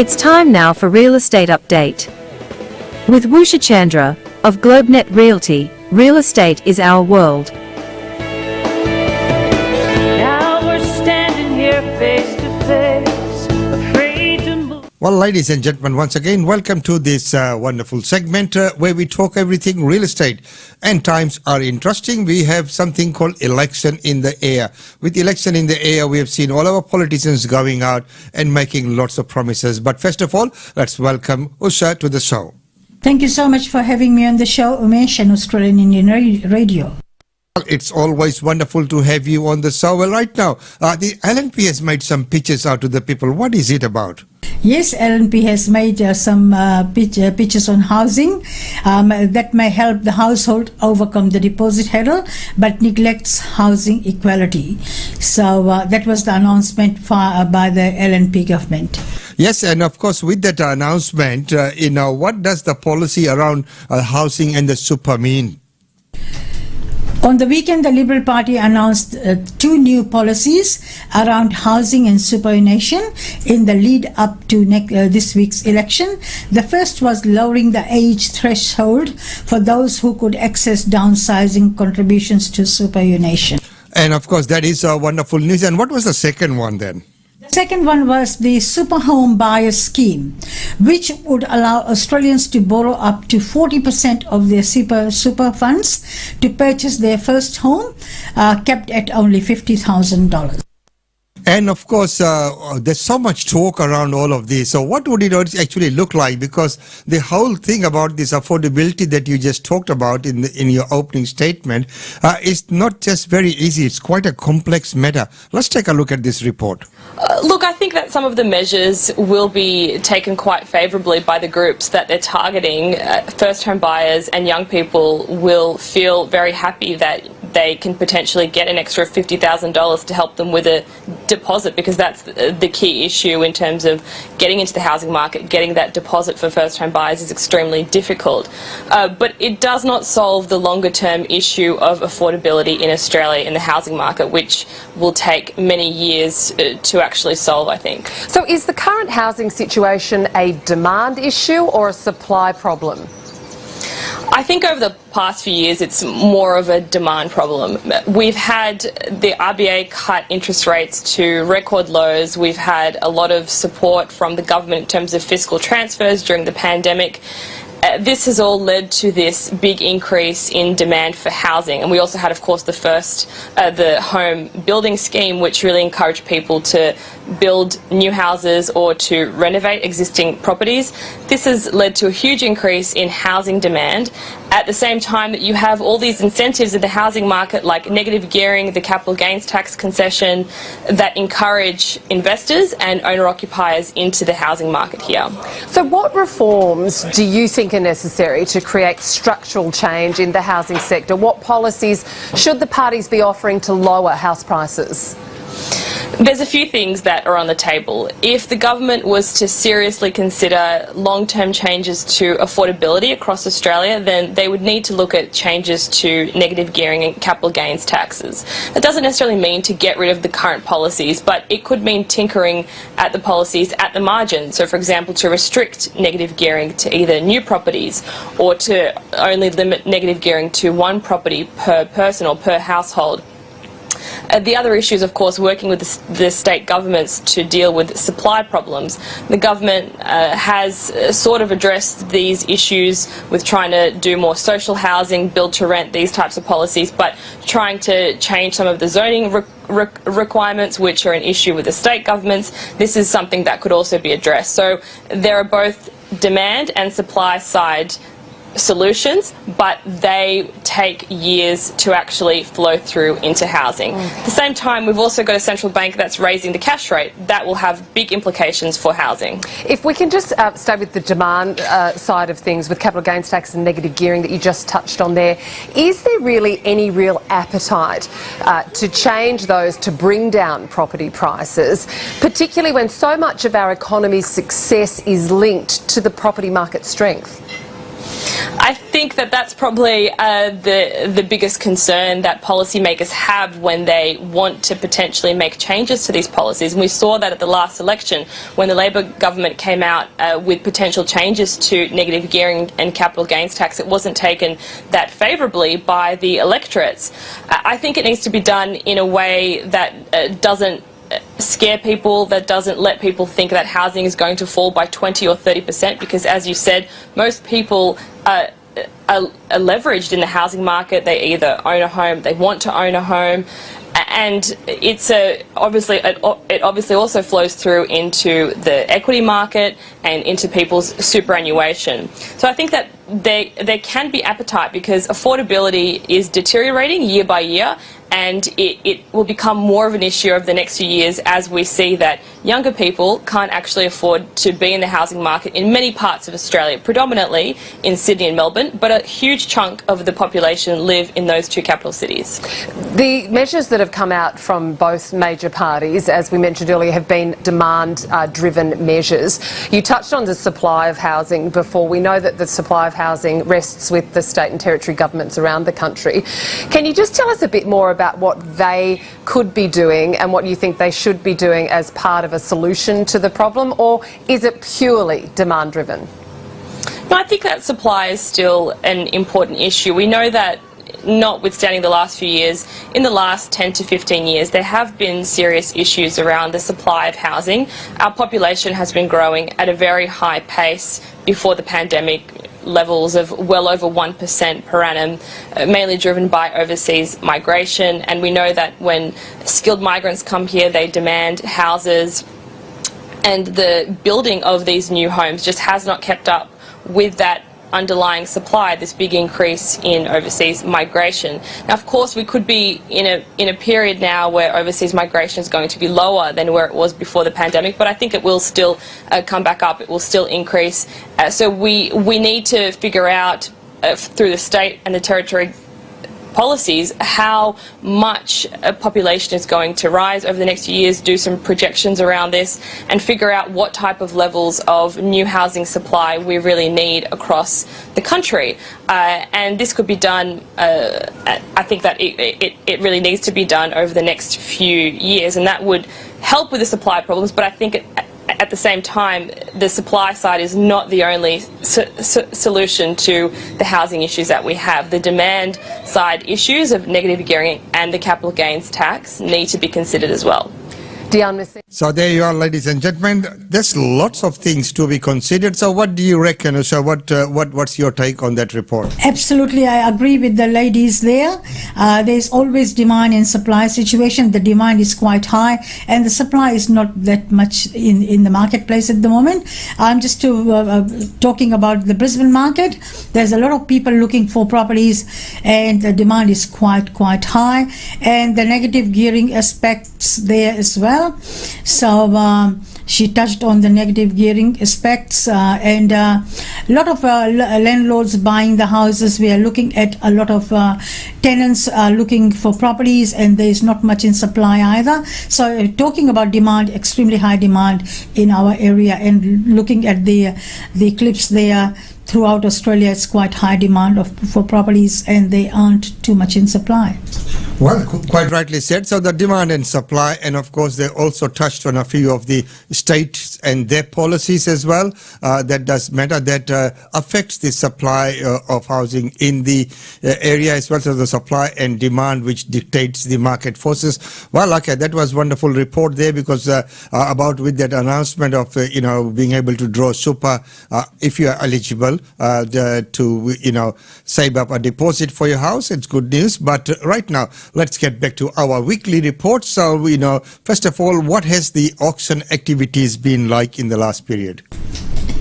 It's time now for Real Estate Update. With Usha Chandra, of Globenet Realty, real estate is our world. Now we're standing here face to face, afraid to move. Well, ladies and gentlemen, once again, welcome to this wonderful segment where we talk everything real estate. And times are interesting. We have something called election in the air. With election in the air, we have seen all our politicians going out and making lots of promises. But first of all, let's welcome Usha to the show. Thank you so much for having me on the show, Umesh, and Australian Indian Radio. It's always wonderful to have you on the show. Well, right now, the LNP has made some pitches out to the people. What is it about? Yes, LNP has made some pitches on housing that may help the household overcome the deposit hurdle but neglects housing equality. So that was the announcement by the LNP government. Yes, and of course, with that announcement, what does the policy around housing and the super mean? On the weekend, the Liberal Party announced two new policies around housing and superannuation in the lead up to this week's election. The first was lowering the age threshold for those who could access downsizing contributions to superannuation. And of course, that is wonderful news. And what was the second one then? The second one was the Super Home Buyer Scheme, which would allow Australians to borrow up to 40% of their super funds to purchase their first home, kept at only $50,000. And of course, there's so much talk around all of this. So what would it actually look like? Because the whole thing about this affordability that you just talked about in your opening statement is not just very easy. It's quite a complex matter. Let's take a look at this report. Look, I think that some of the measures will be taken quite favourably by the groups that they're targeting. First home buyers and young people will feel very happy that they can potentially get an extra $50,000 to help them with a deposit, because that's the key issue in terms of getting into the housing market. Getting that deposit for first home buyers is extremely difficult. But it does not solve the longer term issue of affordability in Australia in the housing market, which will take many years to actually solve, I think. So is the current housing situation a demand issue or a supply problem? I think over the past few years it's more of a demand problem. We've had the RBA cut interest rates to record lows. We've had a lot of support from the government in terms of fiscal transfers during the pandemic. This has all led to this big increase in demand for housing, and we also had, of course, the home building scheme, which really encouraged people to build new houses or to renovate existing properties. This has led to a huge increase in housing demand at the same time that you have all these incentives in the housing market, like negative gearing, the capital gains tax concession, that encourage investors and owner-occupiers into the housing market here. So what reforms do you think are necessary to create structural change in the housing sector? What policies should the parties be offering to lower house prices? There's a few things that are on the table. If the government was to seriously consider long-term changes to affordability across Australia, then they would need to look at changes to negative gearing and capital gains taxes. That doesn't necessarily mean to get rid of the current policies, but it could mean tinkering at the policies at the margin. So, for example, to restrict negative gearing to either new properties or to only limit negative gearing to one property per person or per household. The other issue is, of course, working with the state governments to deal with supply problems. The government has sort of addressed these issues with trying to do more social housing, build to rent, these types of policies, but trying to change some of the zoning requirements, which are an issue with the state governments. This is something that could also be addressed. So there are both demand and supply side solutions, but they take years to actually flow through into housing. At the same time, we've also got a central bank that's raising the cash rate. That will have big implications for housing. If we can just stay with the demand side of things, with capital gains tax and negative gearing that you just touched on there, is there really any real appetite to change those to bring down property prices, particularly when so much of our economy's success is linked to the property market strength? I think that that's probably the biggest concern that policymakers have when they want to potentially make changes to these policies. And we saw that at the last election when the Labor government came out with potential changes to negative gearing and capital gains tax. It wasn't taken that favourably by the electorates. I think it needs to be done in a way that doesn't scare people, that doesn't let people think that housing is going to fall by 20 or 30%, because as you said, most people are leveraged in the housing market. They either own a home, they want to own a home, and it obviously also flows through into the equity market and into people's superannuation. So I think that there can be appetite because affordability is deteriorating year by year, and it will become more of an issue over the next few years as we see that younger people can't actually afford to be in the housing market in many parts of Australia, predominantly in Sydney and Melbourne, but a huge chunk of the population live in those two capital cities. The measures that have come out from both major parties, as we mentioned earlier, have been demand-driven measures. You touched on the supply of housing before. We know that the supply of housing rests with the state and territory governments around the country. Can you just tell us a bit more about what they could be doing and what you think they should be doing as part of a solution to the problem, or is it purely demand-driven? No, I think that supply is still an important issue. We know that notwithstanding the last few years, in the last 10 to 15 years, there have been serious issues around the supply of housing. Our population has been growing at a very high pace before the pandemic, levels of well over 1% per annum, mainly driven by overseas migration. And we know that when skilled migrants come here, they demand houses, and the building of these new homes just has not kept up with that underlying supply, this big increase in overseas migration. Now, of course, we could be in a period now where overseas migration is going to be lower than where it was before the pandemic, but I think it will still come back up. It will still increase. So we need to figure out through the state and the territory policies how much a population is going to rise over the next few years, do some projections around this, and figure out what type of levels of new housing supply we really need across the country. And this could be done, I think that it really needs to be done over the next few years, and that would help with the supply problems, but I think at the same time, the supply side is not the only solution to the housing issues that we have. The demand side issues of negative gearing and the capital gains tax need to be considered as well. So there you are, ladies and gentlemen. There's lots of things to be considered. So what do you reckon, Usha? What's your take on that report? Absolutely, I agree with the ladies there. There's always demand and supply situation. The demand is quite high and the supply is not that much in the marketplace at the moment. I'm just talking about the Brisbane market. There's a lot of people looking for properties and the demand is quite high, and the negative gearing aspects there as well. So she touched on the negative gearing aspects, and a lot of landlords buying the houses. We are looking at a lot of tenants looking for properties, and there is not much in supply either. So talking about demand, extremely high demand in our area, and looking at the clips there throughout Australia, it's quite high demand for properties, and they aren't too much in supply. Well, quite rightly said. So the demand and supply, and of course they also touched on a few of the states and their policies as well. That does matter. That affects the supply of housing in the area as well as the supply and demand, which dictates the market forces. Well, okay, that was wonderful report there, because about with that announcement of being able to draw super if you are eligible to save up a deposit for your house. It's good news. But right now, let's get back to our weekly report. So, first of all, what has the auction activities been like in the last period?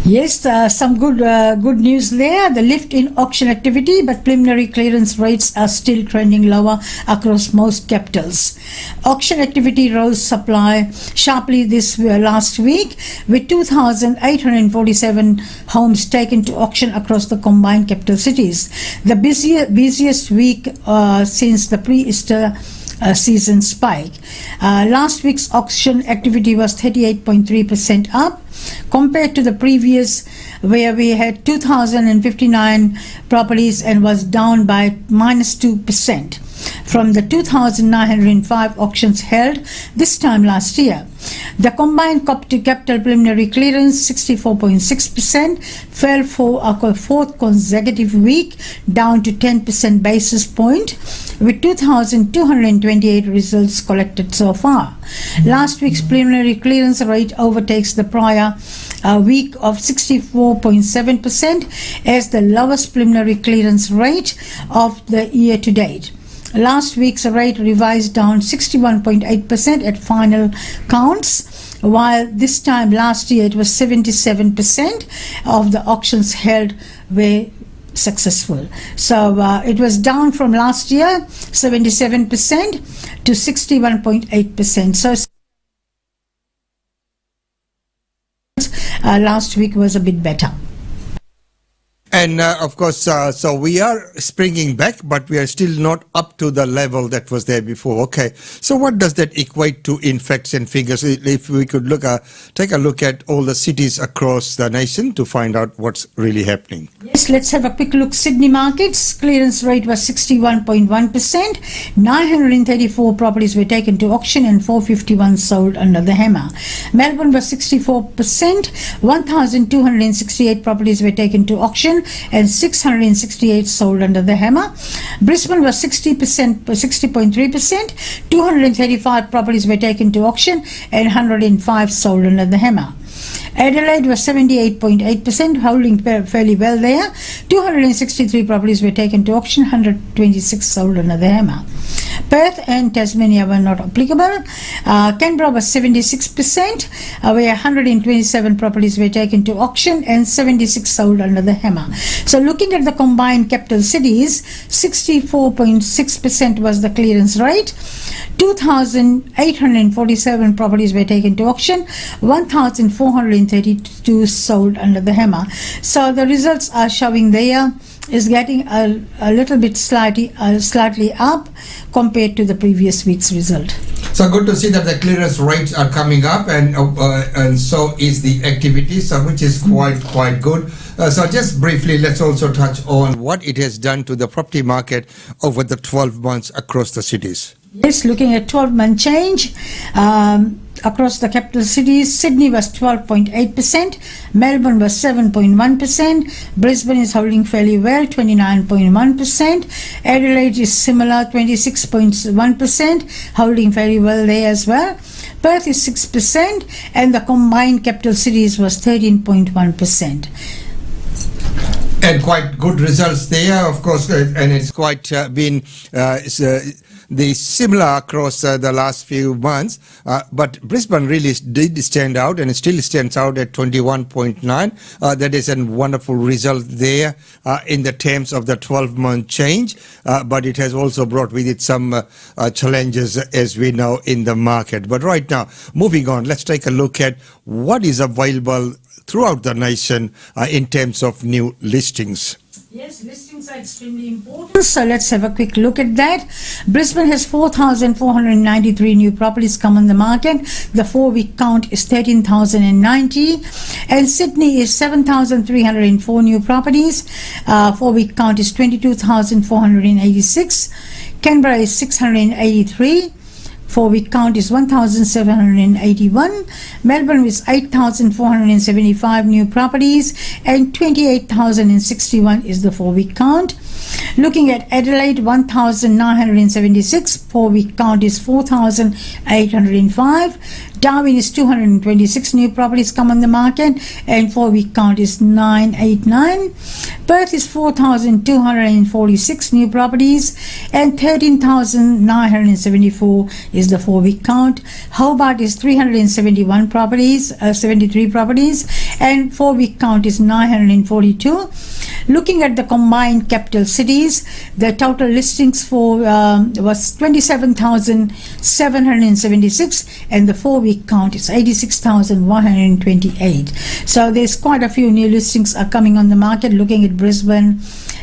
Yes, some good news there. The lift in auction activity, but preliminary clearance rates are still trending lower across most capitals. Auction activity rose supply sharply this last week, with 2,847 homes taken to auction across the combined capital cities. The busiest week since the pre-Easter season spike. Last week's auction activity was 38.3% up compared to the previous where we had 2,059 properties and was down by -2% from the 2,905 auctions held this time last year. The combined capital preliminary clearance, 64.6%, fell for a fourth consecutive week, down to 10% basis point, with 2,228 results collected so far. Last week's preliminary clearance rate overtakes the prior week of 64.7% as the lowest preliminary clearance rate of the year to date. Last week's rate revised down 61.8% at final counts, while this time last year it was 77% of the auctions held were successful. So it was down from last year, 77% to 61.8%. So last week was a bit better. And of course, so we are springing back, but we are still not up to the level that was there before. Okay, so what does that equate to in facts and figures? If we could take a look at all the cities across the nation to find out what's really happening. Yes, let's have a quick look. Sydney markets, clearance rate was 61.1%. 934 properties were taken to auction and 451 sold under the hammer. Melbourne was 64%. 1,268 properties were taken to auction and 668 sold under the hammer. Brisbane was 60.3%. 235 properties were taken to auction and 105 sold under the hammer. Adelaide was 78.8%, holding fairly well there. 263 properties were taken to auction, 126 sold under the hammer. Perth and Tasmania were not applicable. Canberra was 76%, where 127 properties were taken to auction and 76 sold under the hammer. So looking at the combined capital cities, 64.6% was the clearance rate. 2,847 properties were taken to auction, 1,432 sold under the hammer. So the results are showing there is getting a little bit slightly up compared to the previous week's result. So good to see that the clearance rates are coming up, and so is the activity, so which is quite good. So just briefly, let's also touch on what it has done to the property market over the 12 months across the cities. Yes, looking at 12-month change across the capital cities, Sydney was 12.8%, Melbourne was 7.1%, Brisbane is holding fairly well, 29.1%, Adelaide is similar, 26.1%, holding fairly well there as well. Perth is 6%, and the combined capital cities was 13.1%. And quite good results there, of course, and it's quite been the similar across the last few months, but Brisbane really did stand out, and it still stands out at 21.9. That is a wonderful result there in the terms of the 12-month change, but it has also brought with it some challenges, as we know, in the market. But right now, moving on, let's take a look at what is available throughout the nation in terms of new listings. Yes, listings are extremely important. So let's have a quick look at that. Brisbane has 4,493 new properties come on the market. The 4-week count is 13,090. And Sydney is 7,304 new properties. 4-week count is 22,486. Canberra is 683. 4-week count is 1,781. Melbourne with 8,475 new properties and 28,061 is the 4-week count. Looking at Adelaide, 1,976, 4-week count is 4,805. Darwin is 226 new properties come on the market and 4-week count is 989. Perth is 4,246 new properties and 13,974 is the 4-week count. Hobart is 371 properties, 73 properties, and 4-week count is 942. Looking at the combined capital cities, the total listings for was 27,776 and the 4-week count is 86,128. So there's quite a few new listings are coming on the market. Looking at Brisbane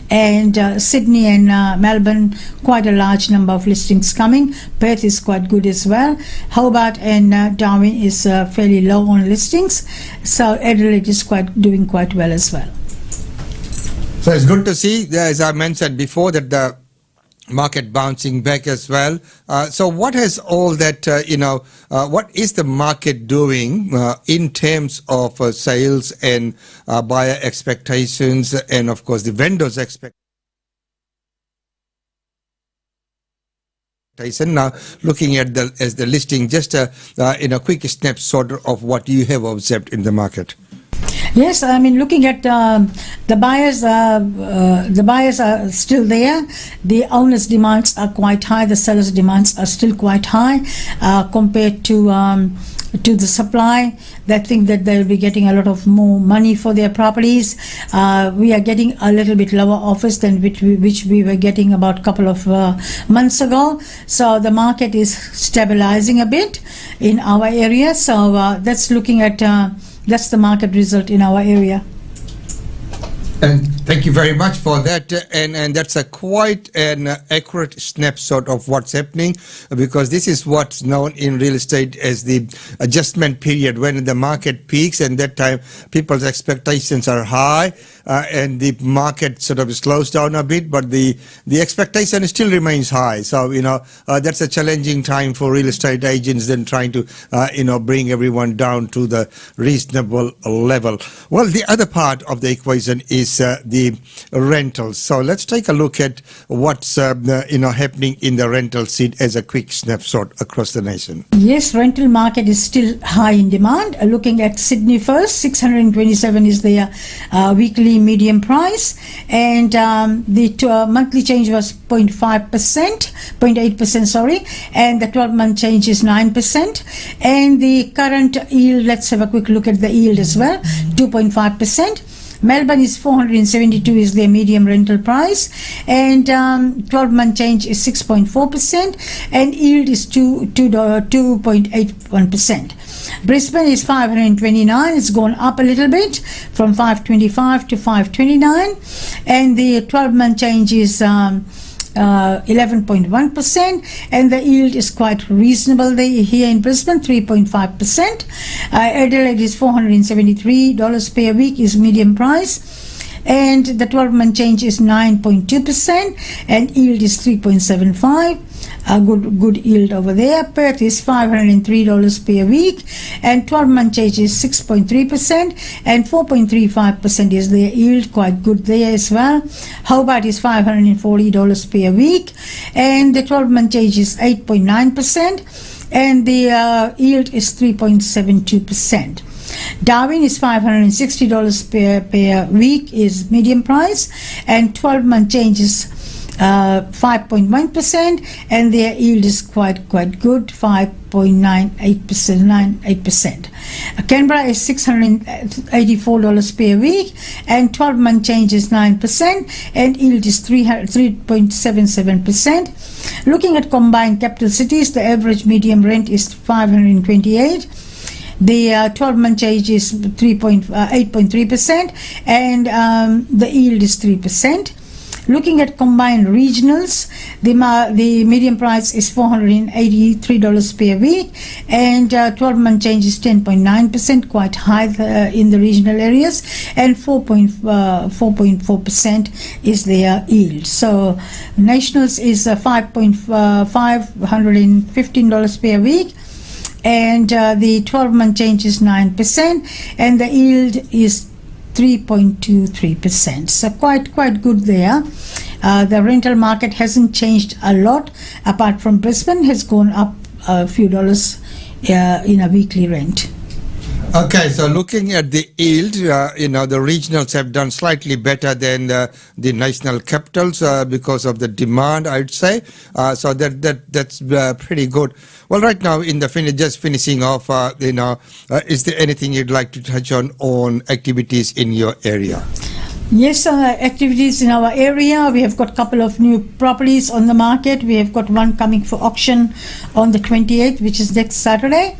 and Sydney and Melbourne, quite a large number of listings coming. Perth is quite good as well. Hobart and Darwin is fairly low on listings. So Adelaide is doing quite well as well. So it's good to see, as I mentioned before, that the market bouncing back as well. So what has all that, what is the market doing in terms of sales and buyer expectations and, of course, the vendors' expectations? Now, looking at the listing, just in a quick snapshot of what you have observed in the market. Yes, I mean, looking at the buyers are still there. The owners' demands are quite high. The sellers' demands are still quite high compared to the supply. They think that they'll be getting a lot of more money for their properties. We are getting a little bit lower offers than which we were getting about a couple of months ago. So the market is stabilizing a bit in our area. So that's looking at that's the market result in our area. And thank you very much for that. And that's a quite an accurate snapshot of what's happening, because this is what's known in real estate as the adjustment period, when the market peaks, and that time people's expectations are high and the market sort of slows down a bit, but the expectation still remains high. So, that's a challenging time for real estate agents then trying to, bring everyone down to the reasonable level. Well, the other part of the equation is the rentals. So let's take a look at what's happening in the rental scene as a quick snapshot across the nation. Yes, rental market is still high in demand. Looking at Sydney first, 627 is their weekly median price, and the monthly change was 0.8%, sorry, and the 12-month change is 9%, and the current yield, let's have a quick look at the yield as well, 2.5%. Melbourne is 472 is their medium rental price, and 12-month change is 6.4%, and yield is 2.81%. Brisbane is 529. It's gone up a little bit from 525 to 529, and the 12-month change is 11.1%, and the yield is quite reasonable here in Brisbane, 3.5%. Adelaide is $473 per week is medium price, and the 12-month change is 9.2%, and yield is 3.75. A good yield over there. Perth is $503 per week, and 12-month change is 6.3%, and 4.35% is their yield, quite good there as well. Hobart is $540 per week, and the 12-month change is 8.9%, and the yield is 3.72%. Darwin is $560 per week is medium price, and 12-month change is 5.1%, and their yield is quite good, 5.98%. Canberra is $684 per week, and 12-month change is 9%, and yield is 3.77%. Looking at combined capital cities, the average medium rent is $528. The 12-month change is 8.3%, and the yield is 3%. Looking at combined regionals, the median price is $483 per week, and 12-month change is 10.9%, quite high in the regional areas, and 4.4% is their yield. So nationals is $515 per week, and the 12-month change is 9%, and the yield is 3.23%. So quite good there. The rental market hasn't changed a lot, apart from Brisbane has gone up a few dollars in a weekly rent. Okay, so looking at the yield, the regionals have done slightly better than the national capitals because of the demand, I'd say. So that's pretty good. Well, right now, in the just finishing off, is there anything you'd like to touch on activities in your area? Yes, activities in our area. We have got a couple of new properties on the market. We have got one coming for auction on the 28th, which is next Saturday.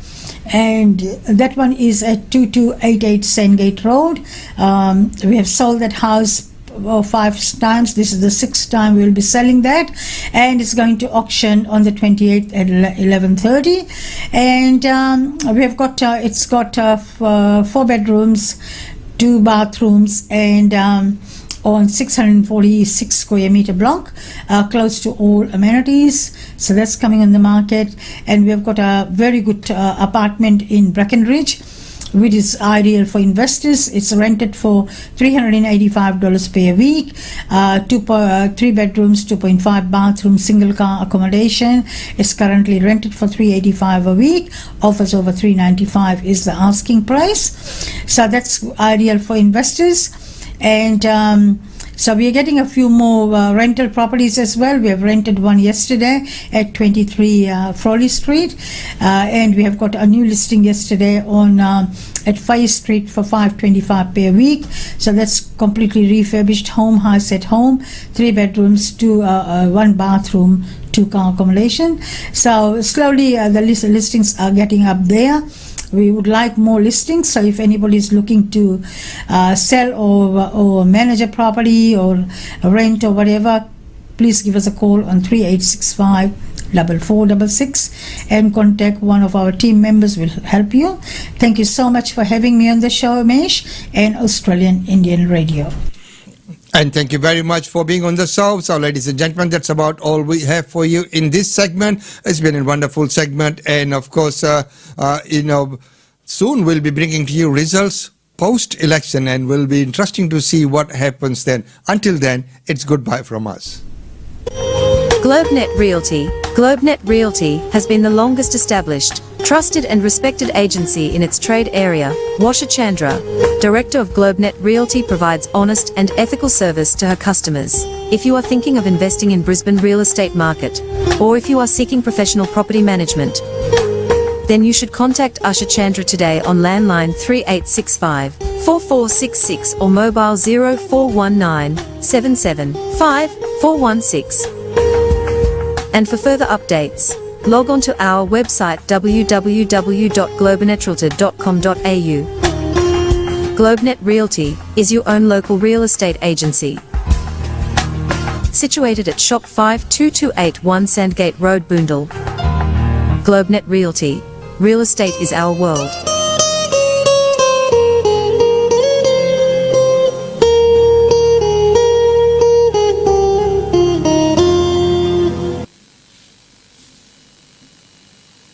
And that one is at 2288 Sandgate Road. We have sold that house or 5 times. This is the 6th time we'll be selling that, and it's going to auction on the 28th at 11:30. And we have got it's got 4 bedrooms, 2 bathrooms, and on 646 square meter block, close to all amenities. So that's coming on the market. And we have got a very good apartment in Breckenridge, which is ideal for investors. It's rented for $385 per week, 3 bedrooms, 2.5 bathrooms, single car accommodation. It's currently rented for $385 a week. Offers over $395 is the asking price. So that's ideal for investors. And so we are getting a few more rental properties as well. We have rented one yesterday at 23 Frawley Street, and we have got a new listing yesterday on at 5 Street for $525 per week. So that's completely refurbished home, high set home, 3 bedrooms, 1 bathroom, 2 car accommodation. So slowly the listings are getting up there. We would like more listings, so if anybody is looking to sell or manage a property or rent or whatever, please give us a call on 3865 4466 and contact one of our team members. Will help you. Thank you so much for having me on the show, Mesh, and Australian Indian Radio. And thank you very much for being on the show. So, ladies and gentlemen, that's about all we have for you in this segment. It's been a wonderful segment. And, of course, soon we'll be bringing to you results post-election, and will be interesting to see what happens then. Until then, it's goodbye from us. Globenet Realty. Globenet Realty has been the longest established, trusted and respected agency in its trade area. Usha Chandra, Director of Globenet Realty, provides honest and ethical service to her customers. If you are thinking of investing in Brisbane real estate market, or if you are seeking professional property management, then you should contact Usha Chandra today on landline 3865 4466 or mobile 0419 775 416. And for further updates, log on to our website www.globenetrealtor.com.au. Globenet Realty is your own local real estate agency. Situated at Shop 52281 Sandgate Road, Boondall. Globenet Realty. Real estate is our world.